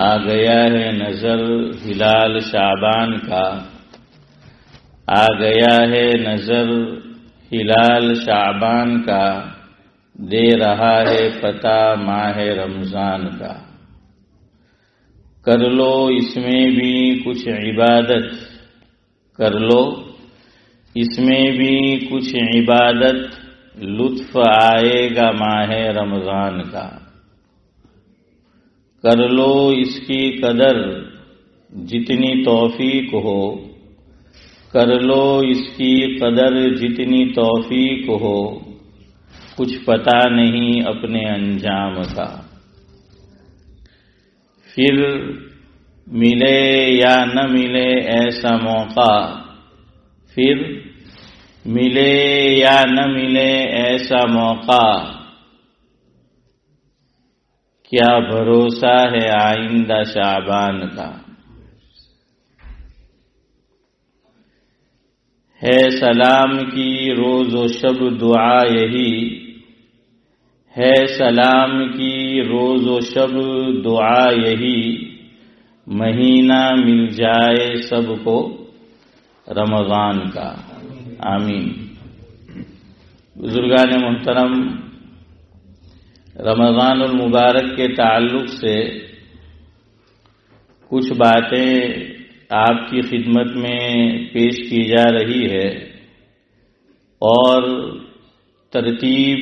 آ گیا ہے نظر ہلال شعبان کا، آ گیا ہے نظر ہلال شعبان کا، دے رہا ہے پتہ ماہ رمضان کا۔ کر لو اس میں بھی کچھ عبادت، کر لو اس میں بھی کچھ عبادت، لطف آئے گا ماہ رمضان کا۔ کر لو اس کی قدر جتنی توفیق ہو، کر لو اس کی قدر جتنی توفیق ہو، کچھ پتہ نہیں اپنے انجام کا۔ پھر ملے یا نہ ملے ایسا موقع، پھر ملے یا نہ ملے ایسا موقع، کیا بھروسہ ہے آئندہ شعبان کا۔ ہے سلام کی روز و شب دعا یہی، ہے سلام کی روز و شب دعا یہی، مہینہ مل جائے سب کو رمضان کا۔ آمین۔ بزرگان محترم، رمضان المبارک کے تعلق سے کچھ باتیں آپ کی خدمت میں پیش کی جا رہی ہے، اور ترتیب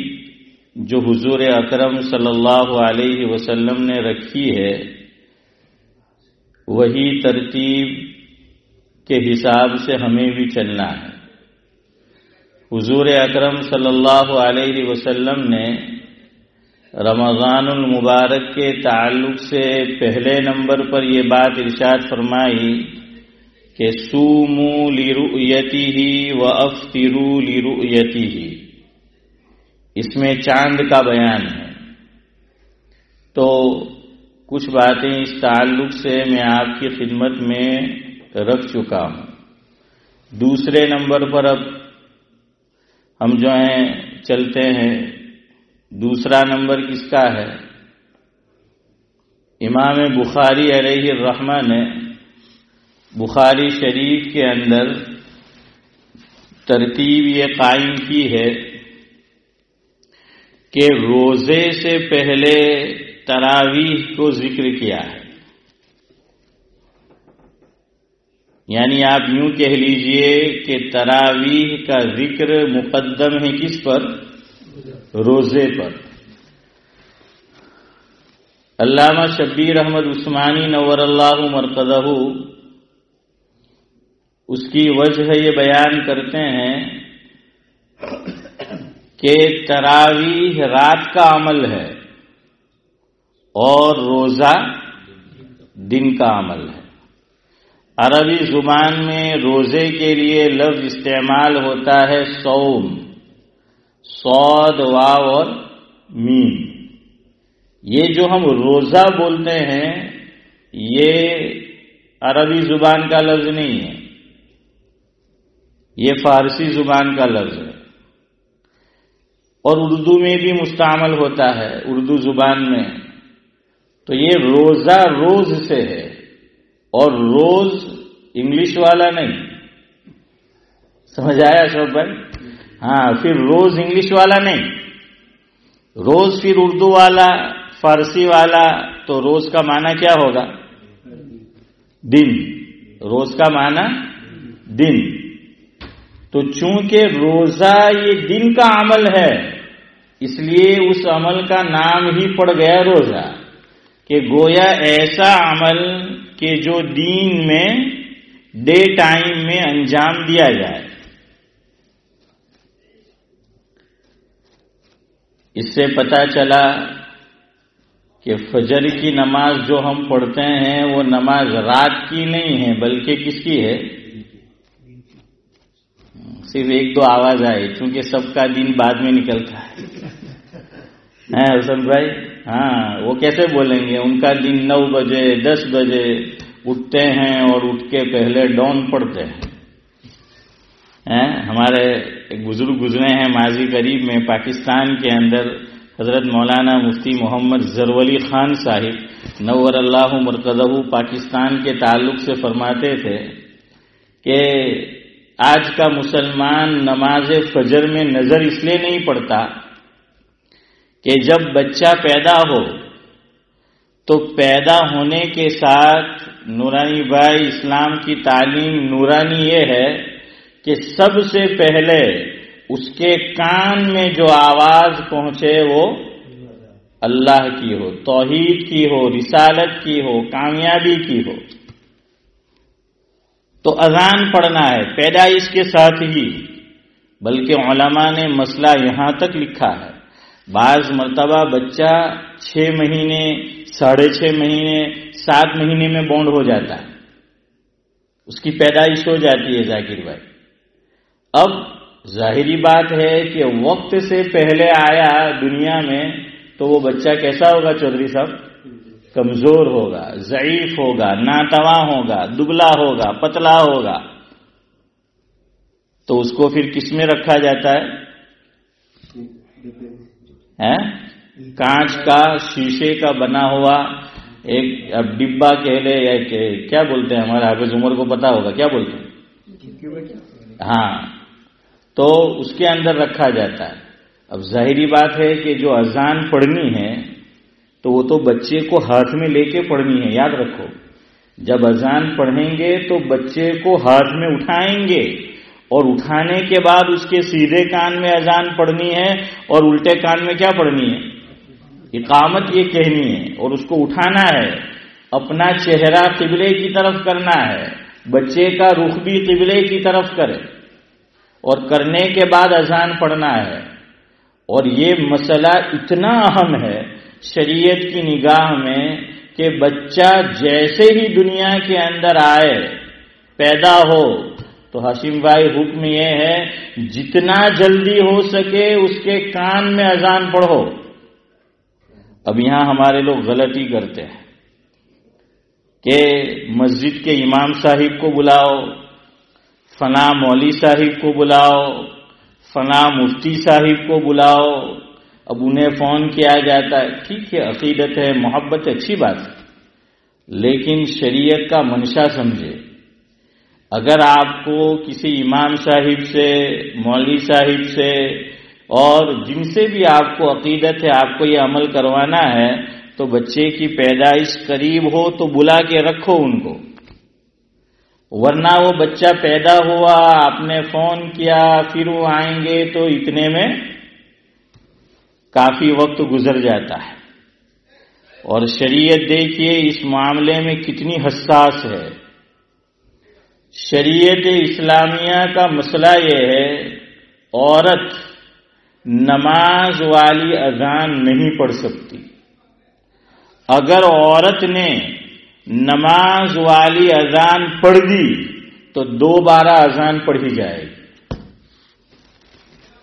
جو حضور اکرم صلی اللہ علیہ وسلم نے رکھی ہے وہی ترتیب کے حساب سے ہمیں بھی چلنا ہے۔ حضور اکرم صلی اللہ علیہ وسلم نے رمضان المبارک کے تعلق سے پہلے نمبر پر یہ بات ارشاد فرمائی کہ صوموا لرؤیتہ وافطروا لرؤیتہ، اس میں چاند کا بیان ہے۔ تو کچھ باتیں اس تعلق سے میں آپ کی خدمت میں رکھ چکا ہوں۔ دوسرے نمبر پر اب ہم جو ہیں چلتے ہیں۔ دوسرا نمبر کس کا ہے؟ امام بخاری علیہ الرحمہ نے بخاری شریف کے اندر ترتیب یہ قائم کی ہے کہ روزے سے پہلے تراویح کو ذکر کیا ہے۔ یعنی آپ یوں کہہ لیجئے کہ تراویح کا ذکر مقدم ہے کس پر؟ روزے پر۔ علامہ شبیر احمد عثمانی نور اللہ مرقدہ اس کی وجہ یہ بیان کرتے ہیں کہ تراویح رات کا عمل ہے اور روزہ دن کا عمل ہے۔ عربی زبان میں روزے کے لیے لفظ استعمال ہوتا ہے صوم، صاد واو اور میم۔ یہ جو ہم روزہ بولتے ہیں یہ عربی زبان کا لفظ نہیں ہے، یہ فارسی زبان کا لفظ ہے، اور اردو میں بھی مستعمل ہوتا ہے اردو زبان میں۔ تو یہ روزہ روز سے ہے، اور روز انگلش والا نہیں، سمجھ آیا شوق بھائی؟ ہاں، پھر روز انگلش والا نہیں، روز پھر اردو والا، فارسی والا۔ تو روز کا معنی کیا ہوگا؟ دن۔ روز کا معنی دن۔ تو چونکہ روزہ یہ دن کا عمل ہے، اس لیے اس عمل کا نام ہی پڑ گیا روزہ، کہ گویا ایسا عمل کہ جو دین میں ڈے ٹائم میں انجام دیا جائے۔ اس سے پتہ چلا کہ فجر کی نماز جو ہم پڑھتے ہیں وہ نماز رات کی نہیں ہے بلکہ کس کی ہے؟ صرف ایک دو آواز آئی، چونکہ سب کا دن بعد میں نکلتا ہے۔ حسن بھائی، ہاں، وہ کیسے بولیں گے؟ ان کا دن 9 بجے 10 بجے اٹھتے ہیں اور اٹھ کے پہلے ڈون پڑھتے ہیں۔ ہمارے ایک بزرگ گزرے ہیں ماضی قریب میں، پاکستان کے اندر حضرت مولانا مفتی محمد زرولی خان صاحب نور اللہ مرکزہ پاکستان کے تعلق سے فرماتے تھے کہ آج کا مسلمان نماز فجر میں نظر اس لیے نہیں پڑتا کہ جب بچہ پیدا ہو تو پیدا ہونے کے ساتھ نورانی بھائی اسلام کی تعلیم نورانی یہ ہے کہ سب سے پہلے اس کے کان میں جو آواز پہنچے وہ اللہ کی ہو، توحید کی ہو، رسالت کی ہو، کامیابی کی ہو، تو اذان پڑھنا ہے پیدائش کے ساتھ ہی۔ بلکہ علماء نے مسئلہ یہاں تک لکھا ہے، بعض مرتبہ بچہ 6 مہینے، 6.5 مہینے، 7 مہینے میں بونڈ ہو جاتا ہے، اس کی پیدائش ہو جاتی ہے ذاکر بھائی۔ اب ظاہری بات ہے کہ وقت سے پہلے آیا دنیا میں تو وہ بچہ کیسا ہوگا چودھری صاحب؟ کمزور ہوگا، ضعیف ہوگا، ناتواں ہوگا، دبلا ہوگا، پتلا ہوگا۔ تو اس کو پھر کس میں رکھا جاتا ہے؟ کانچ کا، شیشے کا بنا ہوا ایک اب ڈبہ کہہ لے یا کیا بولتے ہیں، ہمارے حافظ عمر کو پتا ہوگا کیا بولتے ہیں، ہاں، تو اس کے اندر رکھا جاتا ہے۔ اب ظاہری بات ہے کہ جو اذان پڑھنی ہے تو وہ تو بچے کو ہاتھ میں لے کے پڑھنی ہے، یاد رکھو، جب اذان پڑھیں گے تو بچے کو ہاتھ میں اٹھائیں گے اور اٹھانے کے بعد اس کے سیدھے کان میں اذان پڑھنی ہے اور الٹے کان میں کیا پڑھنی ہے؟ اقامت یہ کہنی ہے، اور اس کو اٹھانا ہے، اپنا چہرہ قبلے کی طرف کرنا ہے، بچے کا رخ بھی قبلے کی طرف کرے، اور کرنے کے بعد اذان پڑھنا ہے۔ اور یہ مسئلہ اتنا اہم ہے شریعت کی نگاہ میں کہ بچہ جیسے ہی دنیا کے اندر آئے، پیدا ہو، تو ہاشم بھائی حکم یہ ہے جتنا جلدی ہو سکے اس کے کان میں اذان پڑھو۔ اب یہاں ہمارے لوگ غلطی کرتے ہیں کہ مسجد کے امام صاحب کو بلاؤ، فلاں مولوی صاحب کو بلاؤ، فلاں مفتی صاحب کو بلاؤ، اب انہیں فون کیا جاتا ہے۔ ٹھیک ہے، عقیدت ہے، محبت ہے، اچھی بات ہے، لیکن شریعت کا منشا سمجھے۔ اگر آپ کو کسی امام صاحب سے، مولوی صاحب سے اور جن سے بھی آپ کو عقیدت ہے آپ کو یہ عمل کروانا ہے تو بچے کی پیدائش قریب ہو تو بلا کے رکھو ان کو، ورنہ وہ بچہ پیدا ہوا، آپ نے فون کیا، پھر وہ آئیں گے تو اتنے میں کافی وقت گزر جاتا ہے۔ اور شریعت دیکھیے اس معاملے میں کتنی حساس ہے۔ شریعت اسلامیہ کا مسئلہ یہ ہے عورت نماز والی اذان نہیں پڑھ سکتی۔ اگر عورت نے نماز والی اذان پڑھ دی تو دوبارہ اذان پڑھی جائے گی۔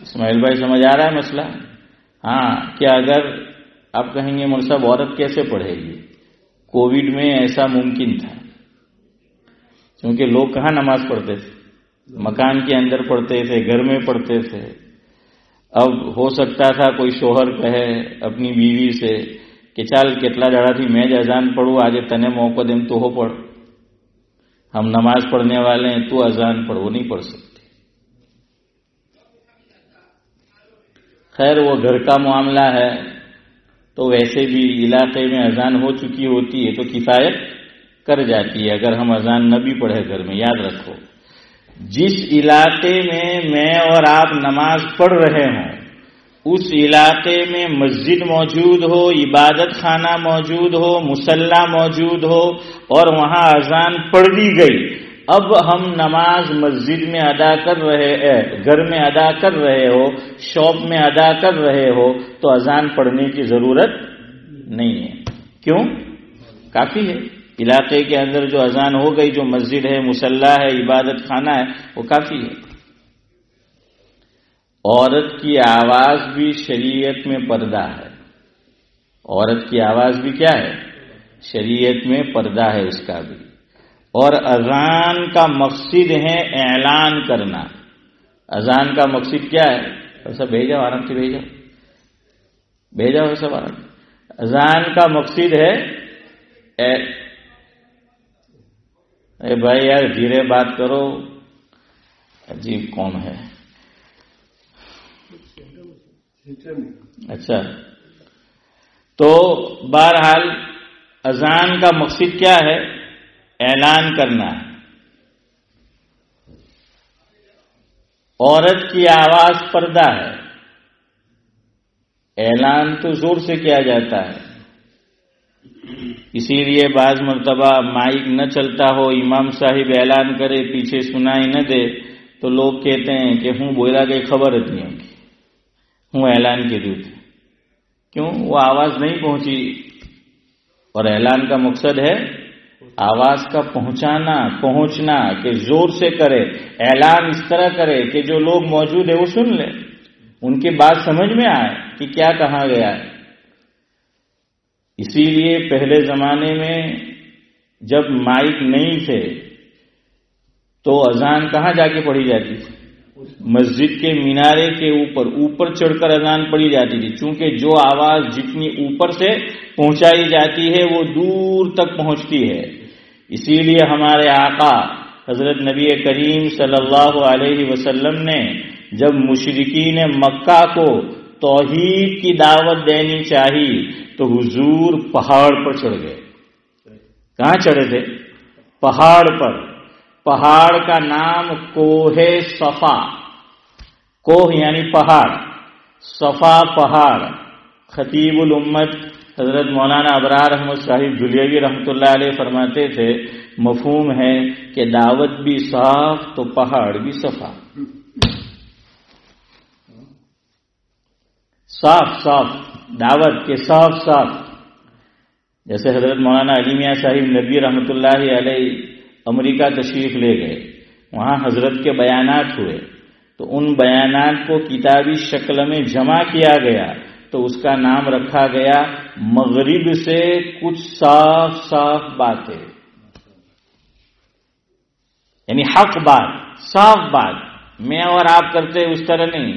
اسماعیل بھائی سمجھ آ رہا ہے مسئلہ؟ ہاں، کہ اگر آپ کہیں گے مولوی صاحب عورت کیسے پڑھے گی؟ کووڈ میں ایسا ممکن تھا کیونکہ لوگ کہاں نماز پڑھتے تھے، مکان کے اندر پڑھتے تھے، گھر میں پڑھتے تھے۔ اب ہو سکتا تھا کوئی شوہر کہے اپنی بیوی سے کہ چل کتلا جڑا تھی میں اذان پڑھوں، آج تنے موقع دیں تو ہو پڑھ، ہم نماز پڑھنے والے ہیں، تو اذان پڑھ، وہ نہیں پڑھ سکتے۔ خیر وہ گھر کا معاملہ ہے تو ویسے بھی علاقے میں اذان ہو چکی ہوتی ہے تو کفایت کر جاتی ہے اگر ہم اذان نہ بھی پڑھے گھر میں۔ یاد رکھو جس علاقے میں اور آپ نماز پڑھ رہے ہوں اس علاقے میں مسجد موجود ہو، عبادت خانہ موجود ہو، مصلی موجود ہو اور وہاں اذان پڑھ دی گئی، اب ہم نماز مسجد میں ادا کر رہے ہیں، گھر میں ادا کر رہے ہو، شاپ میں ادا کر رہے ہو تو اذان پڑھنے کی ضرورت نہیں ہے۔ کیوں؟ کافی ہے، علاقے کے اندر جو اذان ہو گئی، جو مسجد ہے، مصلی ہے، عبادت خانہ ہے، وہ کافی ہے۔ عورت کی آواز بھی شریعت میں پردہ ہے، عورت کی آواز بھی کیا ہے؟ شریعت میں پردہ ہے اس کا بھی۔ اور اذان کا مقصد ہے اعلان کرنا۔ اذان کا مقصد کیا ہے؟ ایسا بھیجو، آرام سے بھیجو۔ بھیجا ہو سوال. اذان کا مقصد ہے اے بھائی یار دھیرے بات کرو، عجیب قوم ہے. اچھا، تو بہرحال اذان کا مقصد کیا ہے؟ اعلان کرنا ہے. عورت کی آواز پردہ ہے، اعلان تو زور سے کیا جاتا ہے. اسی لیے بعض مرتبہ مائک نہ چلتا ہو، امام صاحب اعلان کرے، پیچھے سنائی نہ دے تو لوگ کہتے ہیں کہ ہوں بولا کہ خبر اتنی ہوگی، ہوں اعلان کے دوں. کیوں؟ وہ آواز نہیں پہنچی. اور اعلان کا مقصد ہے آواز کا پہنچنا، کہ زور سے کرے. اعلان اس طرح کرے کہ جو لوگ موجود ہیں وہ سن لیں، ان کی بات سمجھ میں آئے کہ کیا کہا گیا ہے. اسی لیے پہلے زمانے میں جب مائک نہیں تھے تو اذان کہاں جا کے پڑھی جاتی تھی؟ مسجد کے مینارے کے اوپر چڑھ کر اذان پڑھی جاتی تھی، چونکہ جو آواز جتنی اوپر سے پہنچائی جاتی ہے وہ دور تک پہنچتی ہے. اسی لیے ہمارے آقا حضرت نبی کریم صلی اللہ علیہ وسلم نے جب مشرکین مکہ کو توحید کی دعوت دینی چاہی تو حضور پہاڑ پر چڑھ گئے. کہاں چڑھے تھے؟ پہاڑ پر. پہاڑ کا نام کوہ صفا. کوہ یعنی پہاڑ، صفا پہاڑ. خطیب الامت حضرت مولانا ابرار احمد صاحب دھلیوی رحمۃ اللہ علیہ فرماتے تھے مفہوم ہے کہ دعوت بھی صاف تو پہاڑ بھی صفا. صاف دعوت کے صاف. جیسے حضرت مولانا علی میاں صاحب ندوی رحمۃ اللہ علیہ امریکہ تشریف لے گئے، وہاں حضرت کے بیانات ہوئے تو ان بیانات کو کتابی شکل میں جمع کیا گیا تو اس کا نام رکھا گیا مغرب سے کچھ صاف باتیں، یعنی حق بات، صاف بات. میں اور آپ کرتے اس طرح نہیں.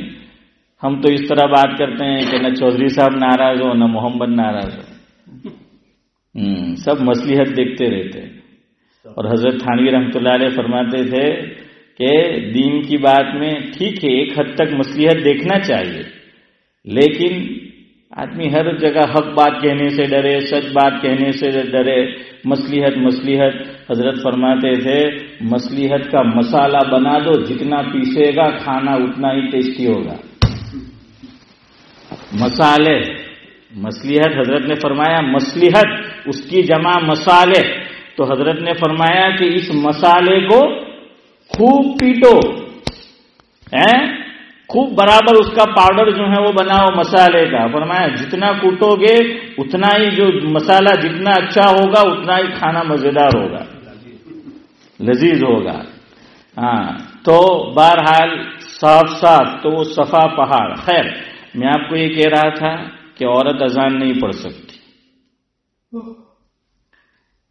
ہم تو اس طرح بات کرتے ہیں کہ نہ چودھری صاحب ناراض ہو نہ محمد ناراض ہو، سب مصلحت دیکھتے رہتے. اور حضرت تھانوی رحمۃ اللہ علیہ فرماتے تھے کہ دین کی بات میں ٹھیک ہے ایک حد تک مصلحت دیکھنا چاہیے، لیکن آدمی ہر جگہ حق بات کہنے سے ڈرے، سچ بات کہنے سے ڈرے. مصلحت حضرت فرماتے تھے مصلحت کا مسالہ بنا دو، جتنا پیسے گا کھانا اتنا ہی ٹیسٹی ہوگا. مصلحت حضرت نے فرمایا مصلحت اس کی جمع مصالح، تو حضرت نے فرمایا کہ اس مسالے کو خوب پیٹو، خوب برابر اس کا پاؤڈر جو ہے وہ بناؤ مسالے کا. فرمایا جتنا کوٹو گے اتنا ہی جو مسالہ جتنا اچھا ہوگا اتنا ہی کھانا مزیدار ہوگا، لذیذ ہوگا. تو بہرحال صاف تو وہ صفا پہاڑ. خیر، میں آپ کو یہ کہہ رہا تھا کہ عورت اذان نہیں پڑھ سکتی،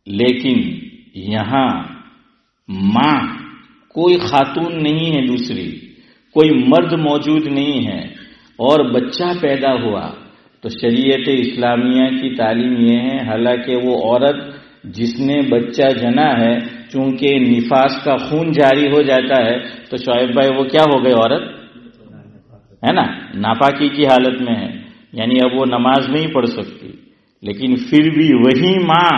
لیکن یہاں ماں کوئی خاتون نہیں ہے، دوسری کوئی مرد موجود نہیں ہے اور بچہ پیدا ہوا تو شریعت اسلامیہ کی تعلیم یہ ہے، حالانکہ وہ عورت جس نے بچہ جنا ہے چونکہ نفاس کا خون جاری ہو جاتا ہے تو شعیب بھائی وہ کیا ہو گئے؟ عورت ہے نا، ناپاکی کی حالت میں ہے، یعنی اب وہ نماز نہیں پڑھ سکتی. لیکن پھر بھی وہی ماں،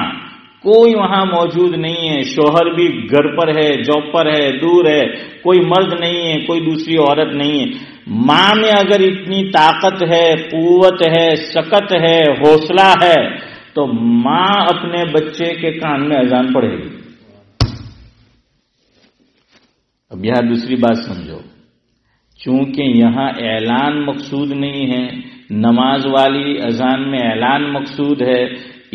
کوئی وہاں موجود نہیں ہے، شوہر بھی گھر پر ہے، جاب پر ہے، دور ہے، کوئی مرد نہیں ہے، کوئی دوسری عورت نہیں ہے. ماں میں اگر اتنی طاقت ہے، قوت ہے، سکت ہے، حوصلہ ہے تو ماں اپنے بچے کے کان میں اذان پڑھے گی. اب یہاں دوسری بات سمجھو، چونکہ یہاں اعلان مقصود نہیں ہے، نماز والی اذان میں اعلان مقصود ہے،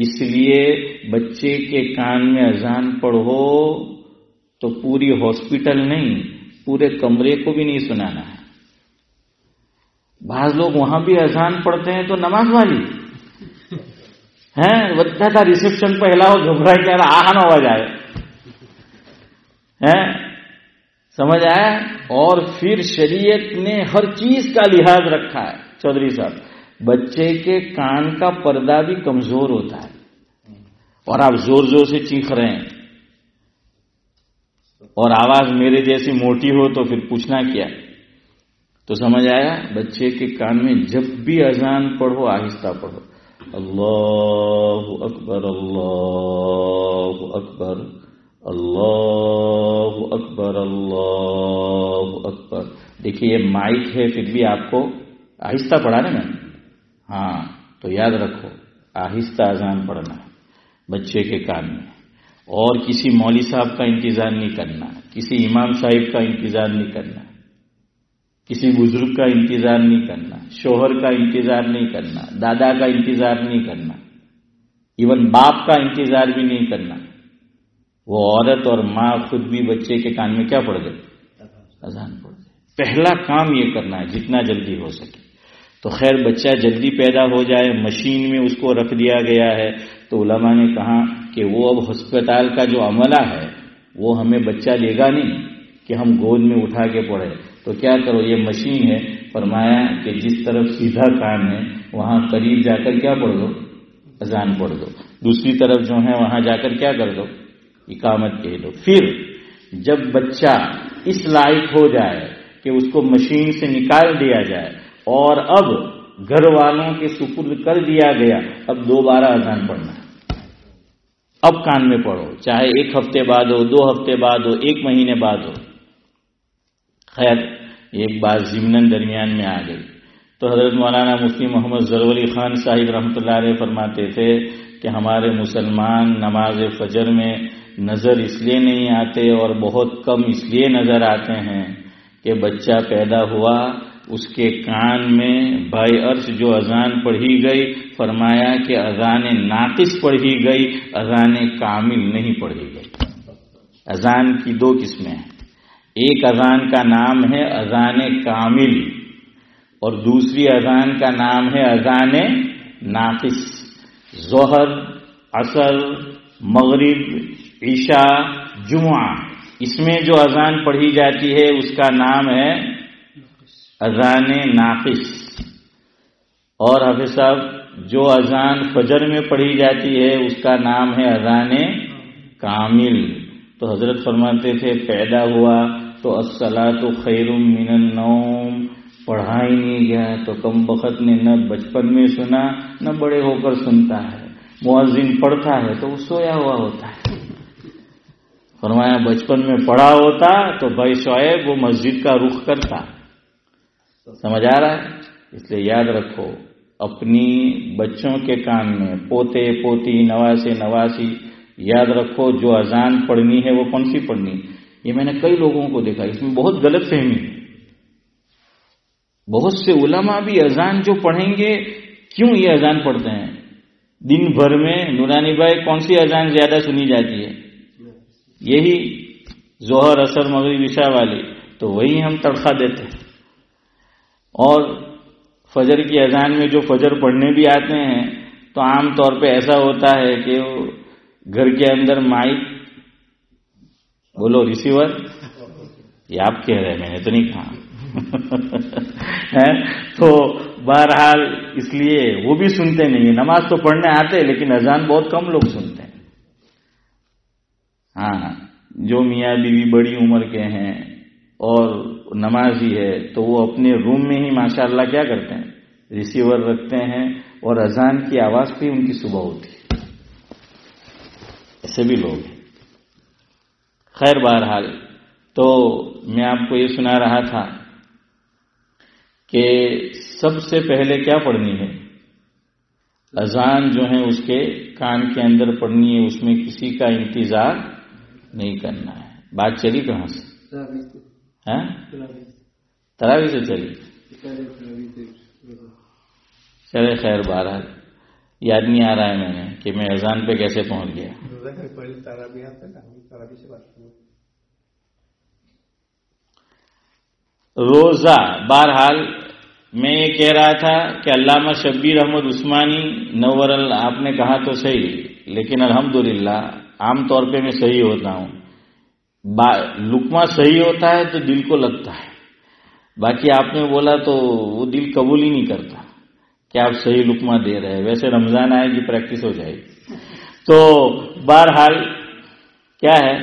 اس لیے بچے کے کان میں اذان پڑھو تو پوری ہاسپٹل نہیں، پورے کمرے کو بھی نہیں سنانا ہے. بعض لوگ وہاں بھی اذان پڑھتے ہیں تو نماز والی ہیں ودھا تھا ریسپشن پہلا ہو گھبرا کیا آہن ہو جائے ہیں، سمجھ آیا. اور پھر شریعت نے ہر چیز کا لحاظ رکھا ہے چودھری صاحب، بچے کے کان کا پردہ بھی کمزور ہوتا ہے اور آپ زور زور سے چیخ رہے ہیں اور آواز میرے جیسی موٹی ہو تو پھر پوچھنا کیا. تو سمجھ آیا؟ بچے کے کان میں جب بھی اذان پڑھو آہستہ پڑھو. اللہ اکبر اللہ اکبر اللہ اکبر اللہ اکبر. دیکھیے یہ مائک ہے پھر بھی آپ کو آہستہ پڑھا نا میں. ہاں تو یاد رکھو آہستہ اذان پڑھنا بچے کے کان میں. اور کسی مولوی صاحب کا انتظار نہیں کرنا، کسی امام صاحب کا انتظار نہیں کرنا، کسی بزرگ کا انتظار نہیں کرنا، شوہر کا انتظار نہیں کرنا، دادا کا انتظار نہیں کرنا، ایون باپ کا انتظار بھی نہیں کرنا. وہ عورت اور ماں خود بھی بچے کے کان میں کیا پڑھ گئے؟ اذان پڑھ گئے. پہلا کام یہ کرنا ہے جتنا جلدی ہو سکے. تو خیر بچہ جلدی پیدا ہو جائے، مشین میں اس کو رکھ دیا گیا ہے، تو علماء نے کہا کہ وہ اب ہسپتال کا جو عملہ ہے وہ ہمیں بچہ دے گا نہیں کہ ہم گود میں اٹھا کے پڑھے. تو کیا کرو، یہ مشین ہے، فرمایا کہ جس طرف سیدھا کان ہے وہاں قریب جا کر کیا پڑھ دو؟ اذان پڑھ دو. دوسری طرف جو ہے وہاں جا کر کیا کر دو؟ اقامت کہہ دو. پھر جب بچہ اس لائق ہو جائے کہ اس کو مشین سے نکال دیا جائے اور اب گھر والوں کے سپرد کر دیا گیا، اب دوبارہ اذان پڑھنا ہے. اب کان میں پڑھو، چاہے 1 ہفتے بعد ہو، 2 ہفتے بعد ہو، 1 مہینے بعد ہو. خیر ایک بات ضمناً درمیان میں آ گئی. تو حضرت مولانا مفتی محمد ظفر خان صاحب رحمۃ اللہ علیہ فرماتے تھے کہ ہمارے مسلمان نماز فجر میں نظر اس لیے نہیں آتے اور بہت کم اس لیے نظر آتے ہیں کہ بچہ پیدا ہوا، اس کے کان میں بھائی عرش جو اذان پڑھی گئی، فرمایا کہ اذان ناقص پڑھی گئی، اذان کامل نہیں پڑھی گئی. اذان کی 2 قسمیں ہیں. ایک اذان کا نام ہے اذان کامل اور دوسری اذان کا نام ہے اذان ناقص. ظہر، عصر، مغرب، عشاء، جمعہ، اس میں جو اذان پڑھی جاتی ہے اس کا نام ہے اذان ناقص. اور حافظ صاحب جو اذان فجر میں پڑھی جاتی ہے اس کا نام ہے اذان کامل. تو حضرت فرماتے تھے پیدا ہوا تو الصلاۃ خیر من النوم، پڑھا ہی نہیں گیا تو کم بخت نے نہ بچپن میں سنا نہ بڑے ہو کر سنتا ہے. مؤذن پڑھتا ہے تو وہ سویا ہوا ہوتا ہے. فرمایا بچپن میں پڑھا ہوتا تو بھائی شعیب وہ مسجد کا رخ کرتا. سمجھ آ رہا ہے؟ اس لیے یاد رکھو اپنی بچوں کے کان میں پوتے پوتی نواسے نواسی یاد رکھو جو اذان پڑھنی ہے وہ کون سی پڑھنی. یہ میں نے کئی لوگوں کو دیکھا، اس میں بہت غلط فہمی ہے. بہت سے علماء بھی اذان جو پڑھیں گے، کیوں یہ اذان پڑھتے ہیں؟ دن بھر میں نورانی بھائی کون سی اذان زیادہ سنی جاتی ہے؟ یہی ظہر، عصر، مغرب، عشاء والی. تو وہی ہم تڑخا دیتے ہیں. اور فجر کی اذان میں جو فجر پڑھنے بھی آتے ہیں تو عام طور پہ ایسا ہوتا ہے کہ گھر کے اندر مائک بولو ریسیور، یہ آپ کہہ رہے ہیں، میں نے تو نہیں کہا. تو بہرحال اس لیے وہ بھی سنتے نہیں ہیں. نماز تو پڑھنے آتے لیکن اذان بہت کم لوگ سنتے ہیں. ہاں جو میاں بیوی بڑی عمر کے ہیں اور نمازی ہے تو وہ اپنے روم میں ہی ماشاءاللہ کیا کرتے ہیں، ریسیور رکھتے ہیں اور اذان کی آواز پہ ان کی صبح ہوتی ہے. ایسے بھی لوگ ہیں. خیر بہرحال تو میں آپ کو یہ سنا رہا تھا کہ سب سے پہلے کیا پڑھنی ہے؟ اذان جو ہے اس کے کان کے اندر پڑھنی ہے، اس میں کسی کا انتظار نہیں کرنا ہے. بات چلی کہاں سے؟ تراویح سے چلی. چلے خیر بہرحال یاد نہیں آ رہا ہے میں نے کہ میں اذان پہ کیسے پہنچ گیا. روزہ. بہرحال میں یہ کہہ رہا تھا کہ علامہ شبیر احمد عثمانی نور آپ نے کہا تو صحیح، لیکن الحمدللہ عام طور پہ میں صحیح ہوتا ہوں. لقمہ صحیح ہوتا ہے تو دل کو لگتا ہے، باقی آپ نے بولا تو وہ دل قبول ہی نہیں کرتا. کہ آپ صحیح لقمہ دے رہے ہیں. ویسے رمضان آئے گی پریکٹس ہو جائے گی. تو بہرحال کیا ہے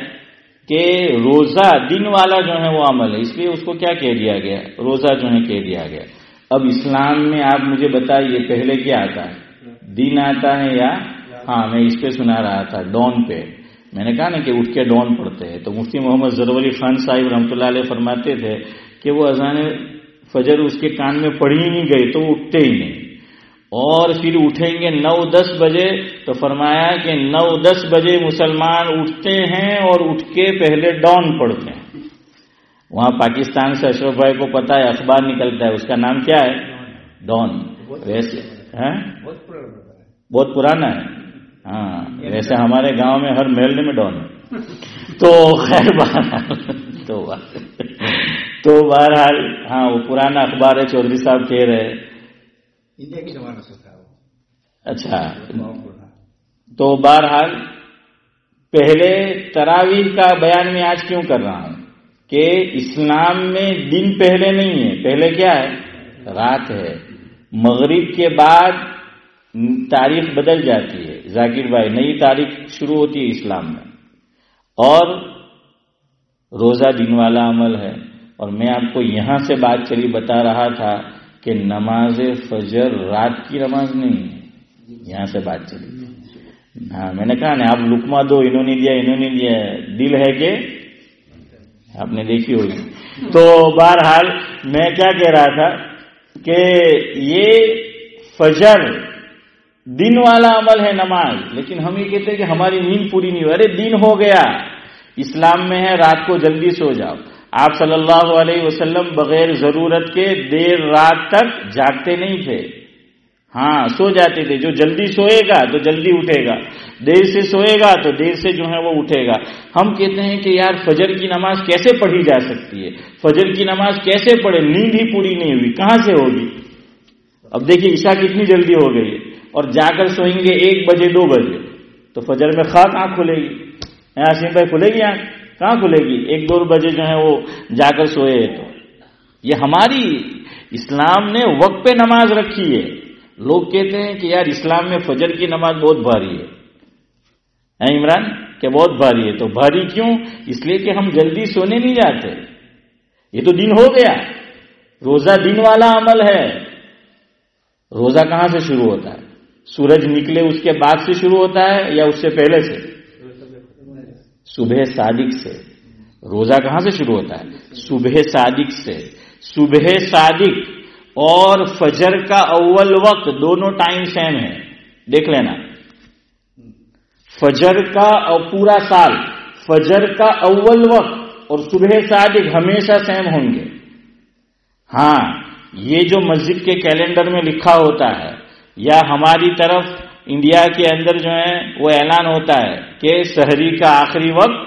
کہ روزہ دن والا جو ہے وہ عمل ہے، اس لیے اس کو کیا کہہ دیا گیا؟ روزہ جو ہے کہہ دیا گیا. اب اسلام میں آپ مجھے بتائیے پہلے کیا آتا ہے؟ دن آتا ہے یا ہاں میں اس پہ سنا رہا تھا ڈون پہ. میں نے کہا نا کہ اٹھ کے ڈون پڑھتے ہیں، تو مفتی محمد ظفر علی خان صاحب رحمۃ اللہ علیہ فرماتے تھے کہ وہ اذان فجر اس کے کان میں پڑھی ہی نہیں گئی تو وہ اٹھتے ہی نہیں، اور پھر اٹھیں گے 9-10 بجے. تو فرمایا کہ 9-10 بجے مسلمان اٹھتے ہیں اور اٹھ کے پہلے ڈون پڑھتے ہیں. وہاں پاکستان سے اشرف بھائی کو پتا ہے اخبار نکلتا ہے، اس کا نام کیا ہے؟ ڈون. ویسے بہت پرانا ہے. ہاں ویسے ہمارے گاؤں میں ہر محلے میں ڈون ہے. تو خیر بہرحال تو بہرحال ہاں وہ پرانا اخبار ہے. چودھری صاحب کہہ رہے انڈیا کی زمانہ سے تھا وہ. اچھا تو بہرحال پہلے تراویح کا بیان میں آج کیوں کر رہا ہوں کہ اسلام میں دن پہلے نہیں ہے، پہلے کیا ہے؟ رات ہے. مغرب کے بعد تاریخ بدل جاتی ہے ذاکر بھائی، نئی تاریخ شروع ہوتی ہے اسلام میں. اور روزہ دن والا عمل ہے. اور میں آپ کو یہاں سے بات چلی بتا رہا تھا کہ نماز فجر رات کی نماز نہیں ہے، یہاں سے بات چلی. ہاں میں نے کہا نا آپ لقمہ دو، انہوں نے دیا انہوں نے دیا، دل ہے کہ آپ نے دیکھی ہوگی. تو بہرحال میں کیا کہہ رہا تھا کہ یہ فجر دن والا عمل ہے نماز، لیکن ہم یہ کہتے ہیں کہ ہماری نیند پوری نہیں ہوئی. ارے دن ہو گیا، اسلام میں ہے رات کو جلدی سو جاؤ. آپ صلی اللہ علیہ وسلم بغیر ضرورت کے دیر رات تک جاگتے نہیں تھے. ہاں سو جاتے تھے. جو جلدی سوئے گا تو جلدی اٹھے گا، دیر سے سوئے گا تو دیر سے جو ہے وہ اٹھے گا. ہم کہتے ہیں کہ یار فجر کی نماز کیسے پڑھی جا سکتی ہے؟ فجر کی نماز کیسے پڑھے؟ نیند ہی پوری نہیں ہوئی، کہاں سے ہوگی؟ اب دیکھیے عشاء کتنی جلدی ہو گئی ہے، اور جا کر سوئیں گے 1 بجے 2 بجے تو فجر میں خاک آنکھ کھلے گی. یاسین بھائی کھلے گی آنکھ؟ کہاں کھلے گی؟ 1-2 بجے جو ہے وہ جا کر سوئے. تو یہ ہماری اسلام نے وقت پہ نماز رکھی ہے. لوگ کہتے ہیں کہ یار اسلام میں فجر کی نماز بہت بھاری ہے عمران، کہ بہت بھاری ہے. تو بھاری کیوں؟ اس لیے کہ ہم جلدی سونے نہیں جاتے. یہ تو دن ہو گیا. روزہ دن والا عمل ہے. روزہ کہاں سے شروع ہوتا ہے؟ سورج نکلے اس کے بعد سے شروع ہوتا ہے یا اس سے پہلے سے؟ صبح صادق سے. روزہ کہاں سے شروع ہوتا ہے؟ صبح صادق سے. صبح صادق اور فجر کا اول وقت دونوں ٹائم سیم ہے. دیکھ لینا فجر کا پورا سال فجر کا اول وقت اور صبح صادق ہمیشہ سیم ہوں گے. ہاں یہ جو مسجد کے کیلنڈر میں لکھا ہوتا ہے یا ہماری طرف انڈیا کے اندر جو ہے وہ اعلان ہوتا ہے کہ سحری کا آخری وقت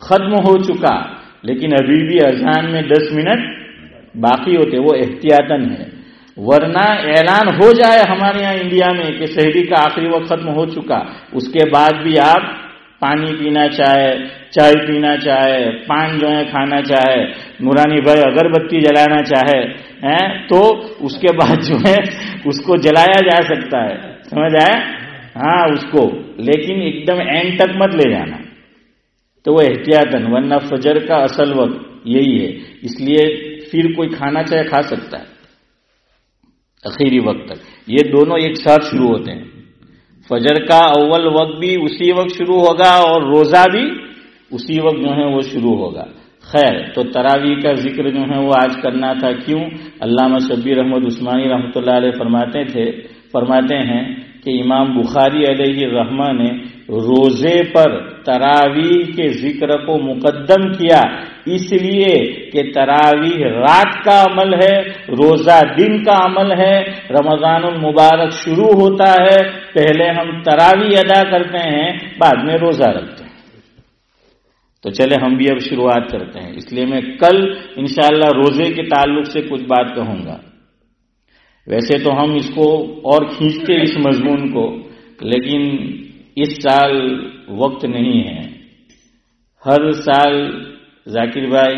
ختم ہو چکا، لیکن ابھی بھی اذان میں 10 منٹ باقی ہوتے، وہ احتیاطاً ہے. ورنہ اعلان ہو جائے ہمارے یہاں انڈیا میں کہ سحری کا آخری وقت ختم ہو چکا، اس کے بعد بھی آپ پانی پینا چاہے، چائے پینا چاہے، پان جو ہے کھانا چاہے، نورانی بھائی اگربتی جلانا چاہے تو اس کے بعد جو ہے اس کو جلایا جا سکتا ہے. سمجھ آئے؟ ہاں اس کو، لیکن ایک دم اینڈ تک مت لے جانا. تو وہ احتیاطاً، ورنہ فجر کا اصل وقت یہی ہے. اس لیے پھر کوئی کھانا چاہے کھا سکتا ہے اخیری وقت تک. یہ دونوں ایک ساتھ شروع ہوتے ہیں. فجر کا اول وقت بھی اسی وقت شروع ہوگا اور روزہ بھی اسی وقت جو ہے وہ شروع ہوگا. خیر، تو تراویح کا ذکر جو ہے وہ آج کرنا تھا. کیوں؟ علامہ شبیر احمد عثمانی رحمۃ اللہ علیہ فرماتے ہیں کہ امام بخاری علیہ الرحمہ نے روزے پر تراویح کے ذکر کو مقدم کیا، اس لیے کہ تراویح رات کا عمل ہے، روزہ دن کا عمل ہے. رمضان المبارک شروع ہوتا ہے، پہلے ہم تراویح ادا کرتے ہیں، بعد میں روزہ رکھتے ہیں. تو چلے ہم بھی اب شروعات کرتے ہیں. اس لیے میں کل انشاءاللہ روزے کے تعلق سے کچھ بات کہوں گا. ویسے تو ہم اس کو اور کھینچتے اس مضمون کو، لیکن اس سال وقت نہیں ہے. ہر سال ذاکر بھائی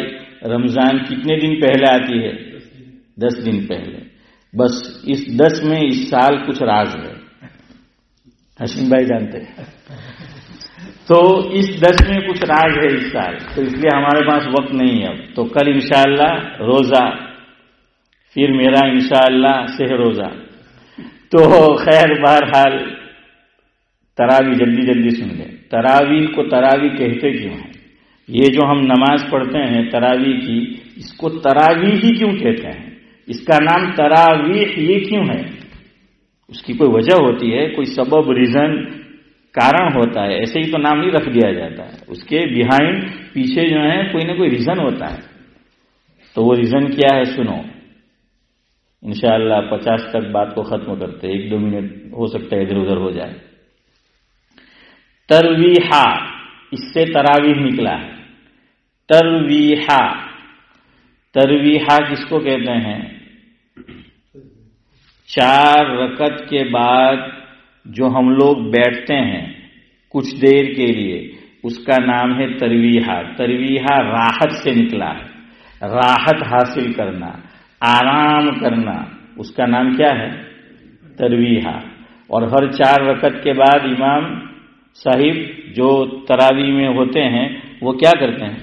رمضان کتنے دن پہلے آتی ہے؟ 10 دن پہلے. بس اس 10 میں اس سال کچھ راز ہے، حسین بھائی جانتے ہیں، تو اس 10 میں کچھ راز ہے اس سال، تو اس لیے ہمارے پاس وقت نہیں ہے اب. تو کل انشاءاللہ روزہ، پھر میرا انشاءاللہ سہ روزہ. تو خیر بہرحال تراویح جلدی جلدی سن لیں. تراویح کو تراویح کہتے کیوں ہیں؟ یہ جو ہم نماز پڑھتے ہیں تراویح کی، اس کو تراویح ہی کیوں کہتے ہیں؟ اس کا نام تراویح یہ کیوں ہے؟ اس کی کوئی وجہ ہوتی ہے، کوئی سبب، ریزن، کارن ہوتا ہے، ایسے ہی تو نام نہیں رکھ دیا جاتا ہے. اس کے بیہائنڈ، پیچھے جو ہے کوئی نہ کوئی ریزن ہوتا ہے. تو وہ ریزن کیا ہے سنو. انشاءاللہ 50 تک بات کو ختم کرتے، 1-2 منٹ ہو سکتا ہے ادھر ادھر ہو جائے. ترویحہ، اس سے تراویح نکلا ہے. ترویحہ، ترویحہ کس کو کہتے ہیں؟ 4 رکعت کے بعد جو ہم لوگ بیٹھتے ہیں کچھ دیر کے لیے، اس کا نام ہے ترویحہ. ترویحہ راحت سے نکلا ہے، راحت حاصل کرنا، آرام کرنا، اس کا نام کیا ہے؟ ترویحہ. اور ہر 4 رکعت کے بعد امام صاحب جو تراویح میں ہوتے ہیں وہ کیا کرتے ہیں؟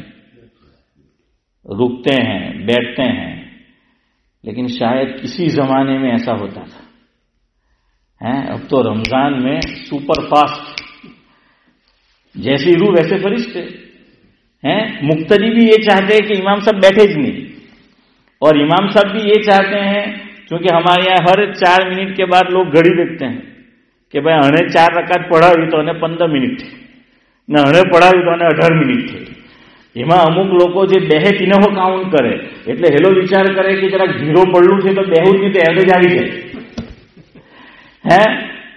رکتے ہیں، بیٹھتے ہیں. لیکن شاید کسی زمانے میں ایسا ہوتا تھا. اب تو رمضان میں سپر فاسٹ، جیسی روح ویسے فرشتے ہیں. مقتدی بھی یہ چاہتے ہیں کہ امام صاحب بیٹھے ہی نہیں، اور امام صاحب بھی یہ چاہتے ہیں، کیونکہ ہمارے یہاں ہر 4 منٹ کے بعد لوگ گھڑی دیکھتے ہیں کہ بھائی ہنے 4 رکعت پڑھا ہوئی تو ہنے 15 મિનિટ ને હણે પડાવ્યું તો 18 મિનિટ થઈ. એમાં અમુક લોકો જે બેહે તેને કાઉન્ટ કરે, એટલે હેલો વિચાર કરે કે જરાક ધીરો પડલું છે તો બેહું જ નહીં તો એવરેજ આવી જાય.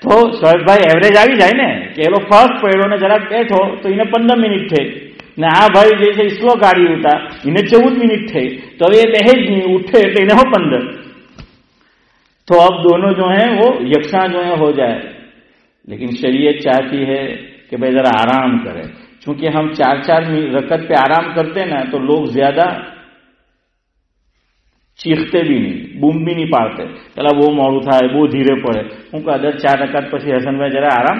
તો સ્વયંભાઈ એવરેજ આવી જાય ને કે એલો ફર્સ્ટ પડ્યો ને જરાક બેઠો તો એને 15 મિનિટ થઈ, ને આ ભાઈ જે છે સ્લો ગાડી ઉતા એને 14 મિનિટ થઈ, તો હવે એ બેહે જ નહીં, ઉઠે એટલે એને 15. تو اب دونوں جو ہیں وہ یکساں جو ہے ہو جائے. لیکن شریعت چاہتی ہے کہ بھائی ذرا آرام کرے. چونکہ ہم 4 رکعت پہ آرام کرتے نا تو لوگ زیادہ چیختے بھی نہیں، بوم بھی نہیں پاڑتے، چلا وہ موڑું થાય، બહુ ધીરે પડે. હું કહું 4 રકાત પછી હસનભાઈ જરા આરામ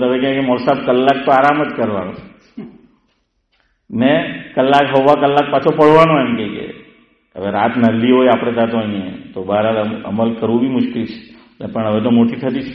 તમે કહે કે મોલ સાહેબ કલાક તો આરામ જ કરવાનો ને કલાક હવા કલાક પાછો પડવાનો. એમ કે હવે રાત નલ્લી હોય આપણે ત્યાં તો અહીંયા તો બહાર અમલ કરવું બી મુશ્કેલ છે, પણ હવે તો મોટી થતી છે.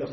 10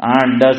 8-10,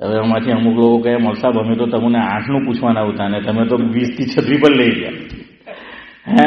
હવે આમાંથી અમુક લોકો કહે મોલ સાહેબ અમે તો તમને 8નું પૂછવાના હતા ને તમે તો 20 થી 36 પર લઈ ગયા હે,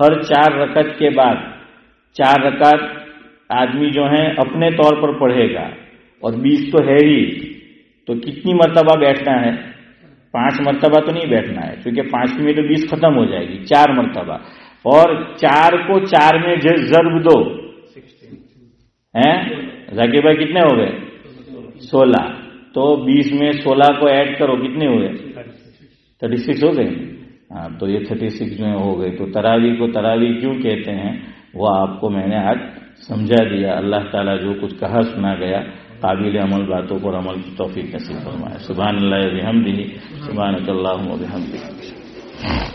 ہر 4 رکعت کے بعد 4 رکعت آدمی جو ہیں اپنے طور پر پڑھے گا اور 20 تو ہے ہی، تو کتنی مرتبہ بیٹھنا ہے؟ 5 مرتبہ تو نہیں بیٹھنا ہے، کیونکہ 5 میں تو 20 ختم ہو جائے گی، 4 مرتبہ، اور 4 کو 4 میں ضرب دو ہیں ذاکر بھائی، کتنے ہو گئے؟ 16، تو 20 میں 16 کو ایڈ کرو، کتنے ہوئے؟ 36 ہو گئے۔ ہاں تو یہ 36 جو ہو گئی۔ تو تراویح کو تراویح کیوں کہتے ہیں وہ آپ کو میں نے آج سمجھا دیا۔ اللہ تعالیٰ جو کچھ کہا سنا گیا قابل عمل باتوں پر عمل کی توفیق نصیب فرمائے۔ سبحان اللہ و بحمدہ، سبحانک اللہم و بحمدک۔